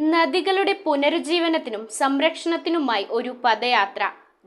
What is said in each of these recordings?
നദികളുടെ പുനരുജ്ജീവനത്തിനും സംരക്ഷണത്തിനുമായി ഒരു പദയാത്ര.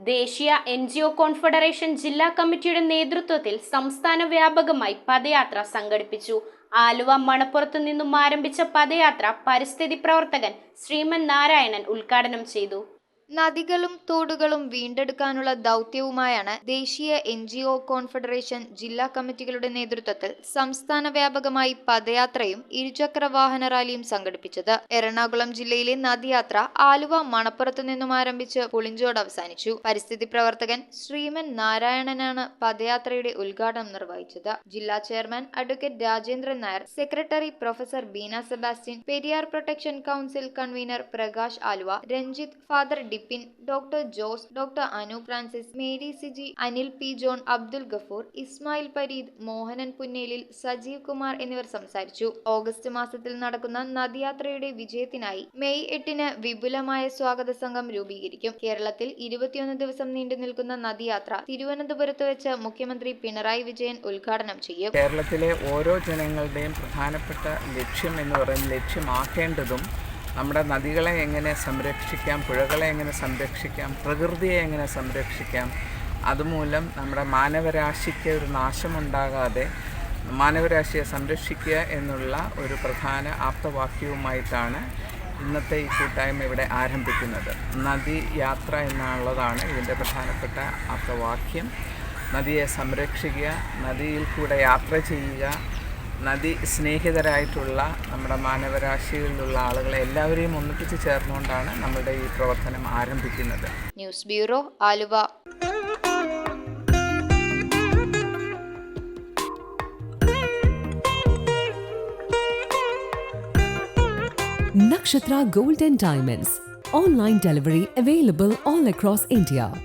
ദേശീയ NGO കോൺഫെഡറേഷൻ ജില്ലാ കമ്മിറ്റിയുടെ നേതൃത്വത്തിൽ സംസ്ഥാന വ്യാപകമായി പദയാത്ര സംഘടിപ്പിച്ചു. ആലുവ മണപ്പുറത്തു നിന്നും ആരംഭിച്ച പദയാത്ര പരിസ്ഥിതി പ്രവർത്തകൻ ശ്രീമൻ നാരായണൻ ഉദ്ഘാടനം ചെയ്തു. നദികളും തോടുകളും വീണ്ടെടുക്കാനുള്ള ദൗത്യവുമായാണ് ദേശീയ NGO കോൺഫെഡറേഷൻ ജില്ലാ കമ്മിറ്റികളുടെ നേതൃത്വത്തിൽ സംസ്ഥാന വ്യാപകമായി പദയാത്രയും ഇരുചക്ര വാഹന റാലിയും സംഘടിപ്പിച്ചത്. എറണാകുളം ജില്ലയിലെ നദിയാത്ര ആലുവ മണപ്പുറത്തു നിന്നും ആരംഭിച്ച് പുളിഞ്ചോട് അവസാനിച്ചു. പരിസ്ഥിതി പ്രവർത്തകൻ ശ്രീമൻ നാരായണനാണ് പദയാത്രയുടെ ഉദ്ഘാടനം നിർവഹിച്ചത്. ജില്ലാ chairman advocate Rajendran Nair, secretary professor Beena Sebastian, Periyar protection council convener Prakash Aluva, Ranjith, father Dippin, doctor Jose, doctor Anu Francis, Mary Siji, Anil P John, Abdul Gafoor, Ismail Pareed, Mohanan Punnelil, Sajeev Kumar എന്നിവർ സംസാരിച്ചു. ഓഗസ്റ്റ് മാസത്തിൽ നടക്കുന്ന നദിയാത്രയുടെ വിജയത്തിനായി മെയ് 8-ന് വിപുലമായ സ്വാഗത സംഘം രൂപീകരിക്കും. കേരളത്തിൽ 21 ദിവസം നീണ്ടു നിൽക്കുന്ന നദിയാത്ര തിരുവനന്തപുരത്ത് വെച്ച് മുഖ്യമന്ത്രി പിണറായി വിജയൻ ഉദ്ഘാടനം ചെയ്യും. കേരളത്തിലെ ഓരോ ജനങ്ങളുടെയും പ്രധാനപ്പെട്ട ലക്ഷ്യം എന്ന് പറയുന്നത്, ലക്ഷ്യമാക്കേണ്ടതും നമ്മുടെ നദികളെ എങ്ങനെ സംരക്ഷിക്കാം, പുഴകളെ എങ്ങനെ സംരക്ഷിക്കാം, പ്രകൃതിയെ എങ്ങനെ സംരക്ഷിക്കാം, അതുമൂലം നമ്മുടെ മാനവരാശിക്ക് ഒരു നാശമുണ്ടാകാതെ മാനവരാശിയെ സംരക്ഷിക്കുക എന്നുള്ള ഒരു പ്രധാന ആപ്തവാക്യവുമായിട്ടാണ് ഇന്നത്തെ ഈ കൂട്ടായ്മ ഇവിടെ ആരംഭിക്കുന്നത്. നദി യാത്ര എന്നുള്ളതാണ് ഇതിൻ്റെ പ്രധാനപ്പെട്ട ആപ്തവാക്യം. നദിയെ സംരക്ഷിക്കുക, നദിയിൽ കൂടെ യാത്ര ചെയ്യുക, നദി സ്നേഹിതരായിട്ടുള്ള നമ്മുടെ മാനവരാശികളിലുള്ള ആളുകളെ എല്ലാവരെയും ഒന്നിപ്പിച്ച് ചേർന്നുകൊണ്ടാണ് നമ്മളുടെ ഈ പ്രവർത്തനം ആരംഭിക്കുന്നത്. News bureau, Aluva. Nakshatra Gold and Diamonds. Online delivery available all across India.